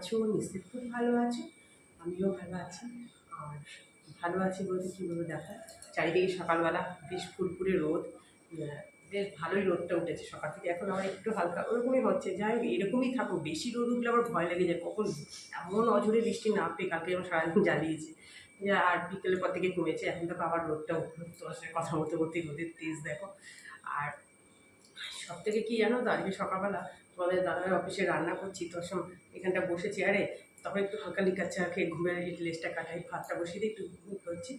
আছো? নিশ্চয়ই খুব ভালো আছো। আমিও ভালো আছি। আর ভালো আছি বলতে কী বলবো, দেখো চারিদিকে সকালবেলা বেশ ফুরফুরে রোদ। বেশ ভালোই রোদটা উঠেছে সকাল থেকে। এখন আবার একটু হালকা ওরকমই হচ্ছে। যাই হোক, এরকমই থাকুক। বেশি রোদ উঠলে আবার ভয় লেগে যায়, কখন এমন অঝোরে বৃষ্টি না পেয়ে কালকে যেমন সারাদিন জ্বালিয়েছে। আর বিকেলের পর থেকে কমেছে, এখন তো আবার রোদটা উঠলো। তোমার সাথে কথা বলতে বলতে রোদের তেজ দেখো। আর সব থেকে কী জানো তো, আজকে সকালবেলা তোমাদের দাদাভাই অফিসে রান্না করছি, তোর সময় এখানটা বসে চেয়ারে, তখন একটু হালকা লিকার চা খেয়ে ঘুমের লেজটা কাটাই, ভাতটা বসিয়ে দিয়ে একটু করছি।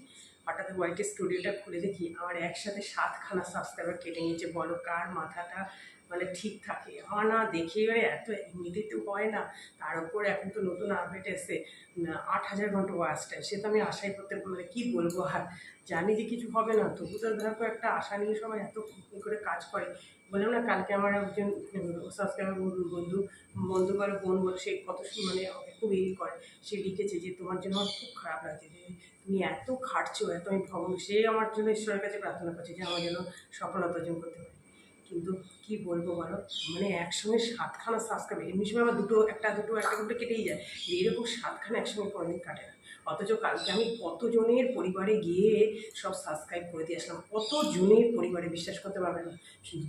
হঠাৎ হোয়াইটের স্টুডিওটা খুলে দেখি আমার একসাথে 7খানা সাবস্ক্রাইবার কেটে নিয়েছে। বলো কার মাথাটা মানে ঠিক থাকে? আমার না দেখে এবারে এত এমনিতে তো হয় না, তার উপর এখন তো নতুন আপডেট এসে 8,000 ঘন্টা ওয়াচ টাইম। সে তো আমি আশাই করতে মানে কী বলবো, আর জানি যে কিছু হবে না, তবু তো দেখো একটা আশা নিয়ে সবাই এত করে কাজ করে। বললাম না, কালকে আমার একজন সাবস্ক্রাইবার বন্ধু বন্ধু বলো বোন বলো, সে কত মানে খুব ই করে, সে লিখেছে যে তোমার জন্য আমার খুব খারাপ লাগছে যে তুমি এত খাটছো, এত আমি ভগবান, সে আমার জন্য ঈশ্বরের কাছে প্রার্থনা করছে যে আমার যেন সফলতা অর্জন করতে পারে। কিন্তু কি বলবো বলো, মানে একসঙ্গে 7খানা সাবস্ক্রাইব, এমনি সময় আমার একটা দুটো কেটেই যায়, এরকম 7খানা একসঙ্গে কোনোদিন কাটে না। অথচ কালকে আমি কতজনের পরিবারে গিয়ে সব সাবস্ক্রাইব করে দিয়ে আসলাম, কতজনের পরিবারে, বিশ্বাস করতে পারবে না।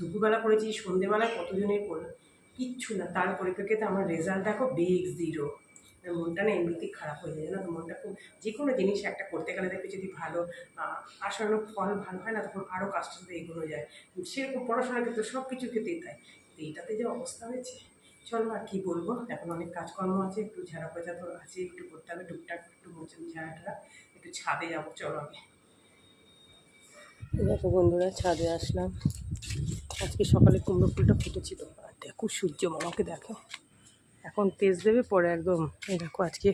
দুপুরবেলা করেছি, সন্ধেবেলায় কতজনের করলাম, কিচ্ছু না। তার পরিপ্রেক্ষিতে আমার রেজাল্ট দেখো বেগ 0। মনটা না এমনিতেই খারাপ হয়ে যায়, জানো তো। মনটা খুব, যে কোনো জিনিস একটা করতে গেলে দেখবে যদি ভালো আশানুরূপ ফল ভালো হয় না, তখন আরও কাজটা এগোনো যায়। সেরকম পড়াশোনার ক্ষেত্রে সব কিছুর ক্ষেত্রেই তাই। তো এইটাতে যে অবস্থা হয়েছে, চলো আর কী বলবো। এখন অনেক কাজকর্ম আছে, একটু ঝাড়া পোছা তো আছে, একটু করতে হবে টুকটাক, একটু মুছে ঝাড়াটা, একটু ছাদে যাবো, চলো আগে। দেখো বন্ধুরা, ছাদে আসলাম। আজকে সকালে কুমড়ো ফুলটা ফুটেছিল, আর দেখো সূর্য মামাকে দেখো, এখন তেজ দেবে পরে একদম। এই দেখো আজকে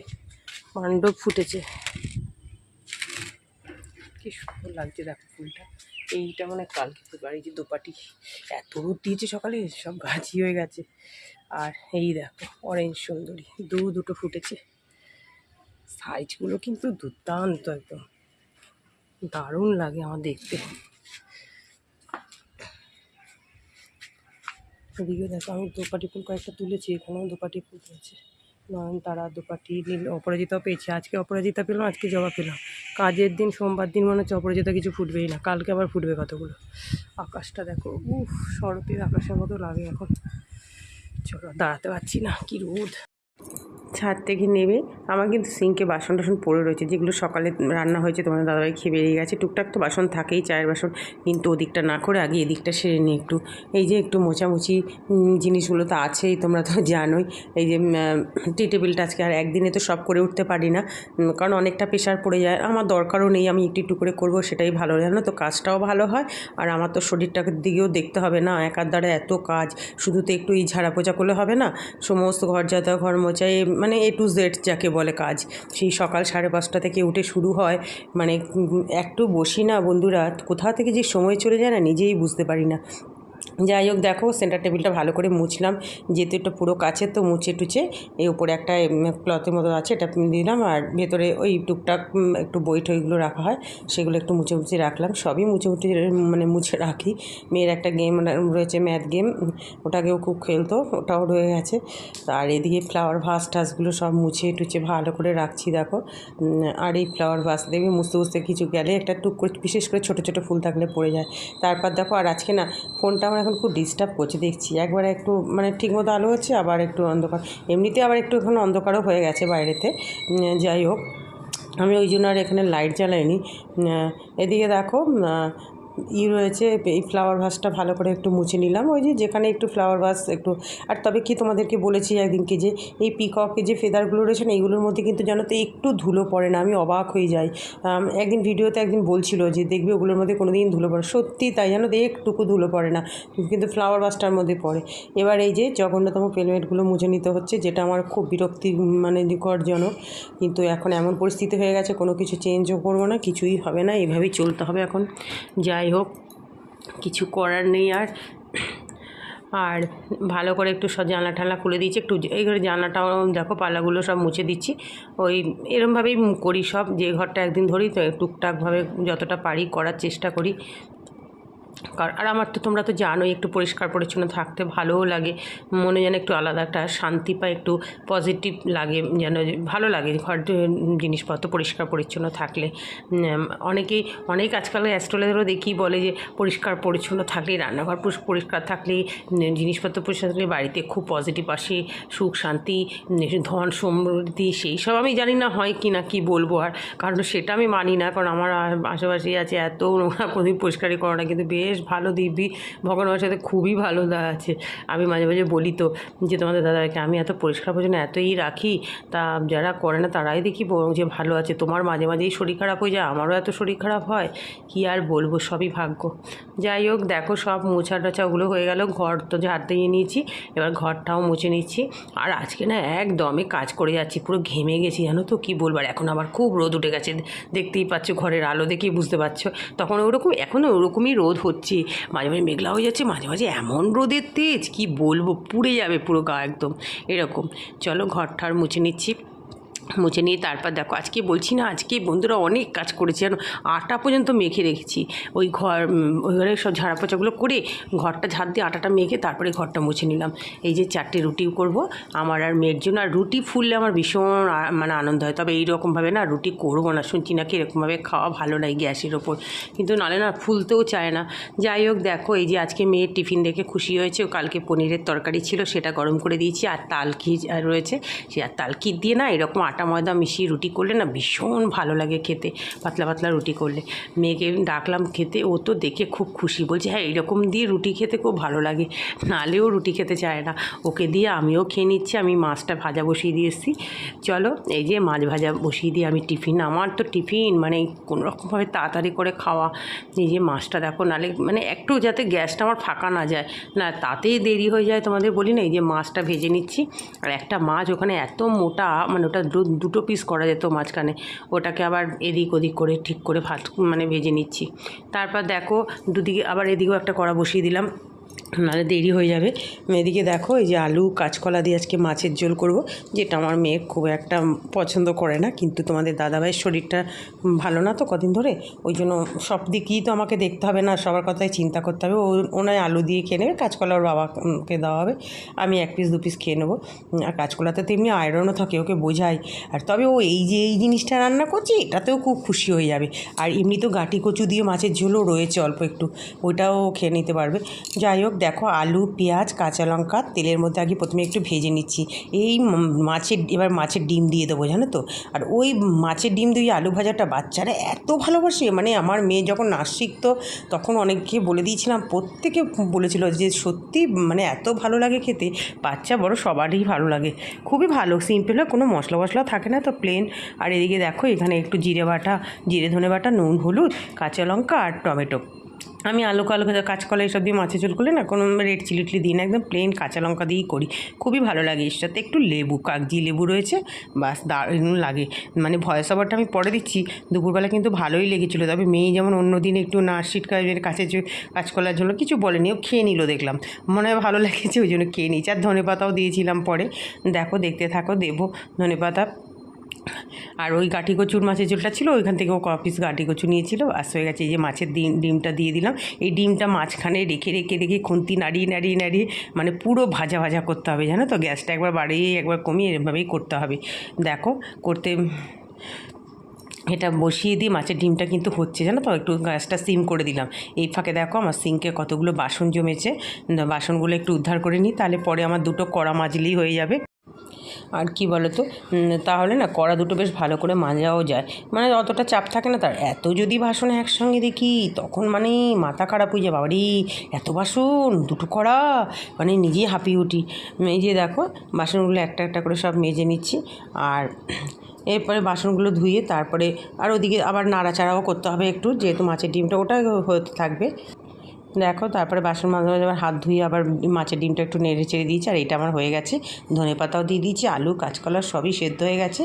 মান্ডব ফুটেছে, কি সুন্দর লাগছে দেখো ফুলটা। এইটা মানে কালকে ফুটবে। আর এই যে দোপাটি, এত রোদ দিয়েছে সকালে, সব গাছি হয়ে গেছে। আর এই দেখো অরেঞ্জ সুন্দরী দুটো ফুটেছে, সাইজগুলো কিন্তু দুর্দান্ত, একদম দারুণ লাগে আমার দেখতে। এদিকে দেখো আমি দোপাটি ফুল কয়েকটা তুলেছি, এখানেও দোপাটি ফুল রয়েছে। নয়নতারা, দোপাটি, নীল, অপরাজিতাও পেয়েছি। আজকে অপরাজিতা পেলাম, আজকে জবা পেলাম। কাজের দিন সোমবার দিন মনে হচ্ছে অপরাজিতা কিছু ফুটবেই না, কালকে আবার ফুটবে কতগুলো। আকাশটা দেখো, শরতের আকাশের মতো লাগে এখন। চলো, দাঁড়াতে পারছি না, কি রোদ। ছাদ থেকে নেমে আমার কিন্তু সিঙ্কে বাসন টাসন পড়ে রয়েছে, যেগুলো সকালে রান্না হয়েছে, তোমাদের দাদাভাই খেয়ে বেরিয়ে গেছে। টুকটাক তো বাসন থাকেই, চায়ের বাসন, কিন্তু ওদিকটা না করে আগে এদিকটা সেরে নিই একটু। এই যে একটু মোছামুছি জিনিসগুলো তো আছেই, তোমরা তো জানোই। এই যে টি টেবিলটা আজকে আর একদিনে তো সব করে উঠতে পারি না, কারণ অনেকটা প্রেশার পড়ে যায়। আমার দরকারও নেই, আমি একটু একটু করে করবো, সেটাই ভালো, জানো তো। কাজটাও ভালো হয়, আর আমার তো শরীরটাকে দিকেও দেখতে হবে না, একার দ্বারা এত কাজ। শুধু তো একটু এই ঝাড়া পোছা করলে হবে না, সমস্ত ঘর যাতা, ঘর মোছাই, মানে A to Z যাকে বলে কাজ, সেই সকাল 5:30 থেকে উঠে শুরু হয়। মানে একটু বসি না বন্ধুরা, কোথা থেকে যে সময় চলে যায় না, নিজেই বুঝতে পারি না। যাই হোক, দেখো সেন্টার টেবিলটা ভালো করে মুছলাম, যেহেতু এটা পুরো কাছে, তো মুছে টুছে এই উপরে একটা ক্লথের মতো আছে, এটা দিলাম। আর ভেতরে ওই টুকটাক একটু বই টইগুলো রাখা হয়, সেগুলো একটু মুছে মুছে রাখলাম। সবই মুছে মানে মুছে রাখি। মেয়ের একটা গেম রয়েছে, ম্যাথ গেম, ওটাকেও খুব খেলতো, ওটাও রয়ে গেছে। আর এদিকে ফ্লাওয়ার ভাস টাসগুলো সব মুছে টুছে ভালো করে রাখছি, দেখো। আর এই ফ্লাওয়ার ভাস দেখবি মুছতে মুছতে কিছু গেলে একটা টুক করে, বিশেষ করে ছোটো ছোটো ফুল থাকলে পড়ে যায়। তারপর দেখো, আর আজকে না ফোনটা আমার এখন খুব ডিস্টার্ব করছে, দেখছি একবারে একটু মানে ঠিকমতো আলো হচ্ছে, আবার একটু অন্ধকার, এমনিতে আবার একটু এখন অন্ধকারও হয়ে গেছে বাইরেতে। যাই হোক, আমি ওই জন্য আর এখানে লাইট জ্বালাইনি। এদিকে দেখো রয়েছে, এই ফ্লাওয়ার ভাসটা ভালো করে একটু মুছে নিলাম, ওই যে যেখানে একটু ফ্লাওয়ার ভাস একটু। আর তবে কি তোমাদেরকে বলেছি একদিনকে যে এই পিককের যে ফেদারগুলো রয়েছে না, এইগুলোর মধ্যে কিন্তু জানো তো একটু ধুলো পড়ে না, আমি অবাক হয়ে যাই। একদিন ভিডিওতে একদিন বলছিল যে দেখবি ওগুলোর মধ্যে কোনো দিন ধুলো পড়ে, সত্যি তাই, জানো তো একটুকু ধুলো পড়ে না, কিন্তু ফ্লাওয়ার ভাসটার মধ্যে পড়ে। এবার এই যে জঘন্যতম পেলমেটগুলো মুছে নিতে হচ্ছে, যেটা আমার খুব বিরক্তি মানে করজনক। কিন্তু এখন এমন পরিস্থিতি হয়ে গেছে, কোনো কিছু চেঞ্জও করবো না, কিছুই হবে না, এভাবেই চলতে হবে এখন। যাই হোক, কিছু করার নেই। আর ভালো করে একটু সব জানলা ঠানলা খুলে দিচ্ছি, একটু এই ঘরে জানলাটাও দেখো, পালাগুলো সব মুছে দিচ্ছি। ওই এরমভাবেই করি সব, যে ঘরটা একদিন ধরি তো টুকটাকভাবে যতটা পারি করার চেষ্টা করি। আর আমার তো তোমরা তো জানোই একটু পরিষ্কার পরিচ্ছন্ন থাকতে ভালোও লাগে, মনে যেন একটু আলাদা একটা শান্তি পায়, একটু পজিটিভ লাগে, যেন ভালো লাগে ঘর জিনিসপত্র পরিষ্কার পরিচ্ছন্ন থাকলে। অনেকেই অনেক আজকাল অ্যাস্ট্রোলজারও দেখি বলে যে পরিষ্কার পরিচ্ছন্ন থাকলে, রান্নাঘর পরিষ্কার থাকলে, জিনিসপত্র পরিষ্কার থাকলে বাড়িতে খুব পজিটিভ আসে, সুখ শান্তি, ধন সমৃদ্ধি। সেই সব আমি জানি না হয় কি না, কি বলবো আর, কারণ সেটা আমি মানি না, কারণ আমার আশেপাশেই আছে এত নোংরা, কোনোদিন পরিষ্কারই করো না, কিন্তু বেশ ভালো দিব্যি ভগবানের সাথে খুবই ভালো আছে। আমি মাঝে মাঝে বলি তো যে তোমাদের দাদাকে আমি এত পরিষ্কার পরিচ্ছন্ন এতই রাখি, টা যারা করে না তারাই দেখি যে ভালো আছে। তোমার মাঝে মাঝেই শরীর খারাপ হয়ে যায়, আমারও এত শরীর খারাপ হয়, কি আর বলবো, সবই ভাগ্য। যাই হোক, দেখো সব মোছা টোছা ওগুলো হয়ে গেল, ঘর তো ঝাড় দিয়ে নিয়েছি, এবার ঘরটাও মুছে নিচ্ছি। আর আজকে না একদমই কাজ করে যাচ্ছি, পুরো ঘেমে গেছি জানো তো, কী বলবার। এখন আবার খুব রোদ উঠে গেছে, দেখতেই পাচ্ছ, ঘরের আলো দেখেই বুঝতে পারছো। তখন ওরকম, এখনও ওরকমই রোদ হচ্ছে, মাঝে মাঝে মেঘলা হয়ে যাচ্ছে, মাঝে মাঝে এমন রোদের তেজ, কি বলবো, পুড়ে যাবে পুরো গা একদম এরকম। চলো ঘরটার মুছে নিচ্ছি, মুছে নিয়ে তারপর দেখো, আজকে বলছি না, আজকে বন্ধুরা অনেক কাজ করেছি জানো, আটা পর্যন্ত মেখে রেখেছি। ওই ওই ঘরে সব ঝাড়া পোছাগুলো করে ঘরটা ঝাড় দিয়ে আটাটা মেখে তারপরে ঘরটা মুছে নিলাম। এই যে 4টে রুটি করব আমার আর মেয়ের জন্য। আর রুটি ফুললে আমার ভীষণ মানে আনন্দ হয়, তবে এইরকমভাবে না রুটি করবো না, শুনছি নাকি এরকমভাবে খাওয়া ভালো নয় গ্যাসের ওপর, কিন্তু নাহলে না ফুলতেও চায় না। যাই হোক, দেখো এই যে আজকে মেয়ের টিফিন দেখে খুশি হয়েছে, ও কালকে পনিরের তরকারি ছিল সেটা গরম করে দিয়েছি, আর তালকি রয়েছে, সে আর তালকি দিয়ে না এরকম আটা ময়দা মিশিয়ে রুটি করলে না ভীষণ ভালো লাগে খেতে, পাতলা পাতলা রুটি করলে। মেয়েকে ডাকলাম খেতে, ও তো দেখে খুব খুশি, বলছে হ্যাঁ এরকম দিয়ে রুটি খেতে খুব ভালো লাগে, নাহলেও রুটি খেতে চায় না। ওকে দিয়ে আমিও খেয়ে নিচ্ছি। আমি মাছটা ভাজা বসিয়ে দিয়ে এসেছি। চলো এই যে মাছ ভাজা বসিয়ে দিয়ে আমি টিফিন, আমার তো টিফিন মানে কোনোরকমভাবে তাড়াতাড়ি করে খাওয়া। এই যে মাছটা দেখো, নাহলে মানে একটু যাতে গ্যাসটা আমার ফাঁকা না যায়, না তাতেই দেরি হয়ে যায়, তোমাদের বলি না। এই যে মাছটা ভেজে নিচ্ছি, আর একটা মাছ ওখানে এত মোটা, মানে ওটা দুটো পিস করা যেত মাঝখানে, ওটাকে আবার এদিক ওদিক করে ঠিক করে মানে ভেজে নিচ্ছি। তারপর দেখো দুদিকে আবার এদিকেও একটা কড়া বসিয়ে দিলাম, নাহলে দেরি হয়ে যাবে। এদিকে দেখো এই যে আলু কাঁচকলা দিয়ে আজকে মাছের ঝোল করব, যেটা আমার মেয়ে খুব একটা পছন্দ করে না, কিন্তু তোমাদের দাদাভাইয়ের শরীরটা ভালো না তো কদিন ধরে, ওই জন্য সব দিকেই তো আমাকে দেখতে হবে না, সবার কথাই চিন্তা করতে হবে। ওনায় আলু দিয়ে খেয়ে নেবে, কাঁচকলা ওর বাবাকে দেওয়া হবে, আমি 1 পিস 2 পিস খেয়ে নেবো। আর কাঁচকলাতে তেমনি আয়রনও থাকে, ওকে বোঝাই। আর তবে ও এই যে এই জিনিসটা রান্না করছি এটাতেও খুব খুশি হয়ে যাবে। আর এমনি তো গাঁটি কচু দিয়ে মাছের ঝোলও রয়েছে অল্প একটু, ওইটাও খেয়ে নিতে পারবে। যাই হোক, দেখো আলু পেঁয়াজ কাঁচা লঙ্কা তেলের মধ্যে আগে প্রথমে একটু ভেজে নিচ্ছি। এই এবার মাছের ডিম দিয়ে দেবো জানো তো। আর ওই মাছের ডিম দিয়ে আলু ভাজাটা বাচ্চারা এত ভালোবাসে, মানে আমার মেয়ে যখন নাচ শিখতো তখন অনেককে বলে দিয়েছিলাম, প্রত্যেকে বলেছিল যে সত্যি মানে এত ভালো লাগে খেতে, বাচ্চা বড় সবারই ভালো লাগে, খুবই ভালো, সিম্পল হয়, কোনো মশলা থাকে না তো, প্লেন। আর এদিকে দেখো এখানে একটু জিরে ধনে বাটা, নুন হলুদ কাঁচা লঙ্কা আর টমেটো। আমি আলু কাঁচকলা এসব দিয়ে মাছের ঝোল করলে না কোনো রেড চিলি টিলি দিই না, একদম প্লেন কাঁচা লঙ্কা দিয়েই করি, খুবই ভালো লাগে। এর সাথে একটু লেবু, কাগজি লেবু রয়েছে, বাস দারুণ লাগে। মানে ভয়েস ওভারটা আমি পরে দিচ্ছি, দুপুরবেলা কিন্তু ভালোই লেগেছিলো। তবে মেয়ে যেমন অন্য দিন একটু নার্সিট কাঁচকলার জন্য কিছু বলেনি, ও খেয়ে নিল, দেখলাম মনে হয় ভালো লেগেছে ওই জন্য খেয়ে নিয়েছি। আর ধনেপাতাও দিয়েছিলাম পরে, দেখো দেখতে থাকো, দেবো ধনেপাতা। আর ওই গাঁটি কচুর মাছের ঝোলটা ছিল, ওইখান থেকে ও পিস গাঁটি কচু নিয়েছিল, আস হয়ে গেছে। এই যে মাছের ডিমটা দিয়ে দিলাম, এই ডিমটা মাঝখানে রেখে খুন্তি নাড়িয়ে মানে পুরো ভাজা ভাজা করতে হবে জানো তো, গ্যাসটা একবার বাড়িয়ে একবার কমিয়ে এরভাবেই করতে হবে। দেখো করতে এটা বসিয়ে দিয়ে মাছের ডিমটা কিন্তু হচ্ছে জানো তো, একটু গ্যাসটা সিম করে দিলাম। এই ফাঁকে দেখো আমার সিঙ্কে কতগুলো বাসন জমেছে, বাসনগুলো একটু উদ্ধার করে নিই, তাহলে পরে আমার 2টো কড়া মাজলেই হয়ে যাবে। আর কি বলো তো, তাহলে না কড়া দুটো বেশ ভালো করে মাজাও যায়, মানে অতটা চাপ থাকে না। তার এত যদি বাসন একসঙ্গে দেখি তখন মানে মাথা খারাপ হয়ে যায়, বাবারি এত বাসন, 2টো কড়া, মানে নিজেই হাঁপিয়ে উঠি। এই যে দেখো বাসনগুলো একটা একটা করে সব মেজে নিচ্ছি। আর এরপরে বাসনগুলো ধুয়ে তারপরে আর ওদিকে আবার নাড়াচাড়াও করতে হবে একটু, যেহেতু মাছের ডিমটা ওটা হতে থাকবে। দেখো তারপরে বাসন মাঝে মাঝে আবার হাত ধুয়ে আবার মাছের ডিমটা একটু নেড়ে চেড়ে দিয়েছি, আর এটা আমার হয়ে গেছে। ধনেপাতাও দিয়ে দিয়েছি, আলু কাঁচকলা সবই সেদ্ধ হয়ে গেছে।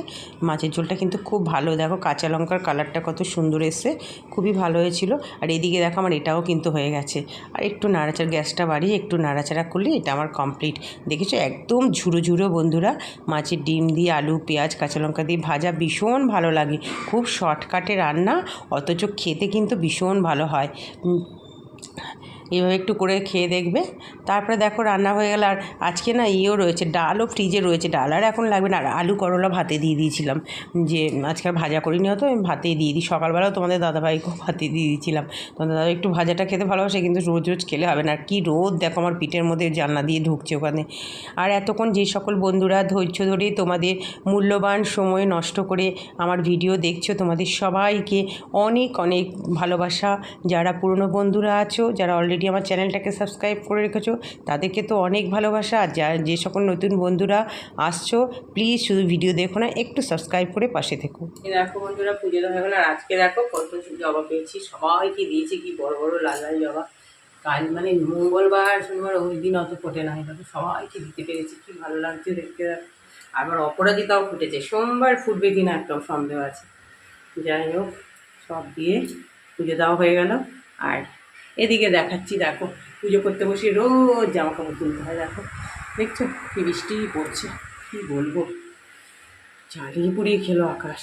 মাছের ঝোলটা কিন্তু খুব ভালো, দেখো কাঁচা লঙ্কার কালারটা কত সুন্দর এসছে, খুবই ভালো হয়েছিল। আর এদিকে দেখো আমার এটাও কিন্তু হয়ে গেছে। আর একটু নাড়াচাড়া, গ্যাসটা বাড়িয়ে একটু নাড়াচাড়া করলে এটা আমার কমপ্লিট। দেখেছো একদম ঝুরো বন্ধুরা, মাছের ডিম দিয়ে আলু পেঁয়াজ কাঁচা লঙ্কা দিয়ে ভাজা, ভীষণ ভালো লাগে, খুব শর্টকাটে রান্না, অথচ খেতে কিন্তু ভীষণ ভালো হয়। এইভাবে একটু করে খেয়ে দেখবে। তারপরে দেখো রান্না হয়ে গেল। আর আজকে না ইয়েও রয়েছে, ডালও ফ্রিজে রয়েছে, ডাল আর এখন লাগবে না। আর আলু করলা ভাতে দিয়ে দিয়েছিলাম, যে আজকে ভাজা করিনি, হতো আমি ভাতে দিয়ে দিই। সকালবেলাও তোমাদের দাদাভাইকেও ভাতে দিয়ে দিয়েছিলাম। তোমাদের দাদা একটু ভাজাটা খেতে ভালোবাসে, কিন্তু রোজ রোজ খেলে হবে না। আর কি রোদ দেখো, আমার পিঠের মধ্যে জানলা দিয়ে ঢুকছে ওখানে। আর এতক্ষণ যে সকল বন্ধুরা ধৈর্য ধরে তোমাদের মূল্যবান সময় নষ্ট করে আমার ভিডিও দেখছো, তোমাদের সবাইকে অনেক অনেক ভালোবাসা। যারা পুরনো বন্ধুরা আছো, যারা অলরেডি আমার চ্যানেলটাকে সাবস্ক্রাইব করে রেখেছো, তাদেরকে তো অনেক ভালোবাসা। আর যে সকল নতুন বন্ধুরা আসছো, প্লিজ শুধু ভিডিও দেখো না, একটু সাবস্ক্রাইব করে পাশে থেকো। দেখো বন্ধুরা, পুজো হয়ে গেল। আর আজকে দেখো কত জবা পেয়েছি, সবাইকে দিয়েছি। কি বড় বড় লাল লাল জবা। কাল মানে মঙ্গলবার শনিবার ওই দিন অত ফোটে না, দেখো সবাইকে দিতে পেরেছি, কি ভালো লাগছে দেখতে। আবার অপরাজিতাও ফুটেছে, সোমবার ফুটবে কিনা একটাও সন্দেহ আছে। যাই হোক, সব দিয়ে পুজো দেওয়া হয়ে গেল। আর এদিকে দেখাচ্ছি, দেখো পুজো করতে বসে রোজ জামা কাপড় তুলতে হয়। দেখো দেখছো কি বৃষ্টি পড়ছে, কি বলবো, জ্বালিয়ে পুড়িয়ে খেলো আকাশ।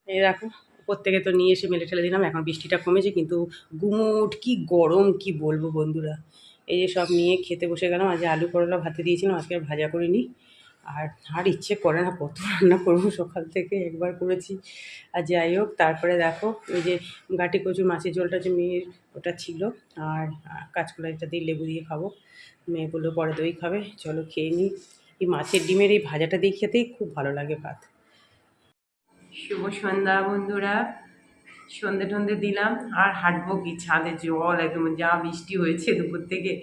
এই দেখো উপর থেকে তো নিয়ে এসে মেলে ঠেলে দিলাম। এখন বৃষ্টিটা কমেছে, কিন্তু গুমোট কি গরম, কি বলবো বন্ধুরা। এই যে সব নিয়ে খেতে বসে গেলাম। আজ আলু করলা ভাতে দিয়েছিলাম, আজকে আর ভাজা করিনি। আর ইচ্ছে করে না, কত রান্না করবো, সকাল থেকে একবার করেছি। আর যাই হোক, তারপরে দেখো ওই যে গাটি কচুর মাছের ঝোলটা যে মেয়ের ওটা ছিল, আর কাঁচকলা এটা দিয়ে লেবু দিয়ে খাবো। মেয়ে বললো পরে দই খাবে, চলো খেয়ে নিই। এই মাছের ডিমের এই ভাজাটা দিয়ে খেতেই খুব ভালো লাগে ভাত। শুভ সন্ধ্যা বন্ধুরা, সন্ধে টন্ধে দিলাম। আর হাঁটবো কি, ছাদে জল একদম, যা বৃষ্টি হয়েছে দুপুর থেকে।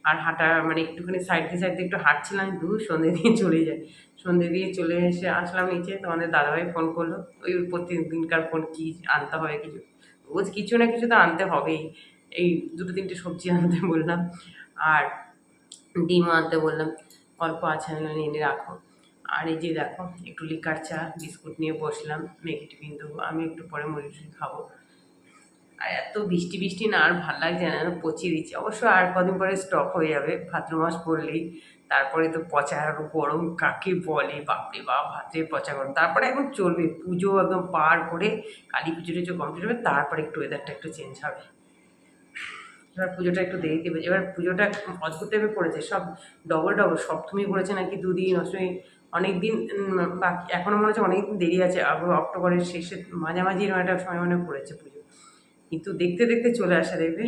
আর হাঁটা মানে একটুখানি সাইডে সাইডে একটু হাঁটছিলাম, সন্ধে দিয়ে চলে যায়। সন্ধে দিয়ে চলে এসে আসলাম নিচে, তোমাদের দাদাভাই ফোন করলো। ওই প্রতিদিনকার ফোন, কি আনতে হবে কিছু, রোজ কিছু না কিছু তো আনতে হবেই। এই দুটো তিনটে সবজি আনতে বললাম, আর ডিমও আনতে বললাম। অল্প আছে, এনে রাখো। আর এই যে দেখো একটু লিকার চা বিস্কুট নিয়ে বসলাম, মেয়েকে টিফিন দেবো, আমি একটু পরে মুড়ি খাবো। আর এত বৃষ্টি বৃষ্টি না, আর ভালো লাগছে না, পচিয়ে দিচ্ছে। অবশ্য আর কদিন পরে স্টক হয়ে যাবে, ভাদ্র মাস পড়লেই। তারপরে তো পচা আর গরম কাকে বলে, বাপরে বাপ, ভাদ্রের পচা গরম। তারপরে এখন চলবে, পুজো একদম পার করে কালী পুজো টুজো কমপ্লিট হবে, তারপরে একটু ওয়েদারটা একটু চেঞ্জ হবে। এবার পুজোটা একটু দেরিতে পেয়েছে। এবার পুজোটা অদ্ভুত টাইপে পড়েছে, সব ডবল ডবল। সপ্তমী পড়েছে নাকি দুদিন, অষ্টমী অনেক দিন বাকি, এখনও মনে হচ্ছে অনেক দিন দেরি আছে। আবার অক্টোবরের শেষে মাঝামাঝি এরকম একটা সময় মনে পড়েছে পুজো, কিন্তু দেখতে দেখতে চলে আসা দেখবে।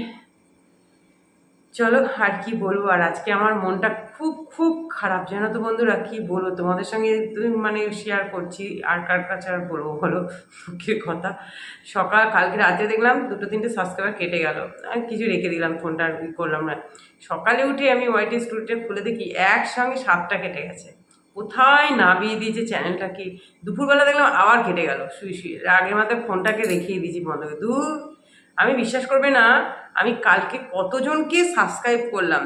চলো আর কি বলবো। আর আজকে আমার মনটা খুব খুব খারাপ, জানো তো বন্ধুরা, কি বলবো তোমাদের সঙ্গে মানে শেয়ার করছি। আর কার কাছে আর বলবো বলো, দুঃখের কথা। কালকে রাতে দেখলাম 2-3টে সাবস্ক্রাইবার কেটে গেল, আর কিছু রেখে দিলাম ফোনটা, আর কি করলাম না। সকালে উঠে আমি ওয়াইটি স্টুডিওটা খুলে দেখি একসঙ্গে 7টা কেটে গেছে। কোথায় নামিয়ে দিয়েছে চ্যানেলটা কি। দুপুরবেলা দেখলাম আবার কেটে গেল, শুয়ে শুয়ে আগের মাথায় ফোনটাকে রেখেই দিয়েছি বন্ধ করে। আমি বিশ্বাস করবে না, আমি কালকে কতজনকে সাবস্ক্রাইব করলাম,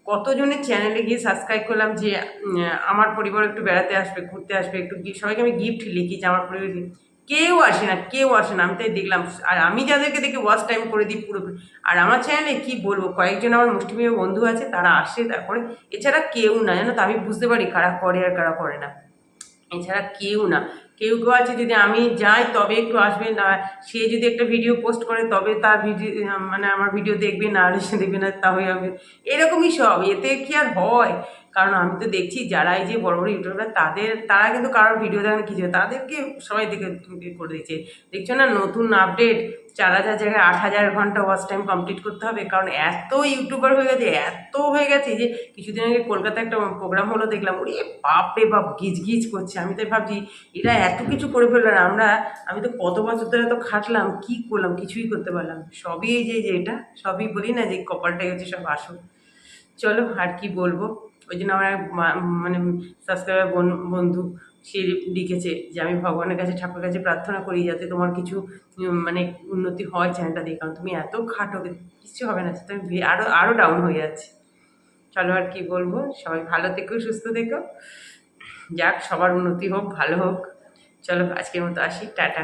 কতজনের চ্যানেলে গিয়ে সাবস্ক্রাইব করলাম, যে আমার পরিবার একটু বেড়াতে আসবে, ঘুরতে আসবে, একটু সবাইকে আমি গিফট লিখি যে আমার পরিবার। কেউ আসে না, কেউ আসে না। আমি তাই দেখলাম, আর আমি যাদেরকে দেখে ওয়াচ টাইম করে দিই পুরো। আর আমার চ্যানেলে কি বলবো, কয়েকজন আমার মুষ্টিমেয় বন্ধু আছে, তারা আসে, তারপরে এছাড়া কেউ না, জানো তো। আমি বুঝতে পারি কারা করে আর কারা করে না, এছাড়া কেউ না। কেউ কেউ আছে, যদি আমি যাই তবে একটু আসবে, না সে যদি একটা ভিডিও পোস্ট করে তবে তার ভিডিও মানে আমার ভিডিও দেখবে, না সে দেখবে না, তাহলে হবে। এরকমই সব, এতে কি আর হয়। কারণ আমি তো দেখছি যারা এই যে বড় বড় ইউটিউবার, তারা কিন্তু কারোর ভিডিও দেখেন কিছু, তাদেরকে সবাই দেখে করে দিচ্ছে। দেখছো না, নতুন আপডেট, 4,000 জায়গায় 8,000 ঘন্টা ওয়াচ টাইম কমপ্লিট করতে হবে। কারণ এত ইউটিউবার হয়ে গেছে, এত হয়ে গেছে, যে কিছুদিন আগে কলকাতায় একটা প্রোগ্রাম হলো, দেখলাম ওরে বাপরে বাপ, গিজ গিজ করছে। আমি তাই ভাবছি এরা এত কিছু করে ফেললো, আমি তো কত বছর ধরে তো খাটলাম, কি করলাম, কিছুই করতে পারলাম। সবই এই যে এটা, সবই বলি না যে কপালটাই হচ্ছে সব আসল। চলো আর কি বলবো। ওই জন্য আমার মানে সাবস্ক্রাইবার বন্ধু সে লিখেছে যে আমি ভগবানের কাছে, ঠাকুরের কাছে প্রার্থনা করি যাতে তোমার কিছু মানে উন্নতি হয় চ্যানেলটা দিয়ে। কারণ তুমি এত খাটো, কিছু হবে না, তুমি আরও ডাউন হয়ে যাচ্ছে। চলো আর কি বলবো, সবাই ভালো থেকো, সুস্থ থেকো, যাক সবার উন্নতি হোক, ভালো হোক। চলো আজকের মতো আসি, টাটা।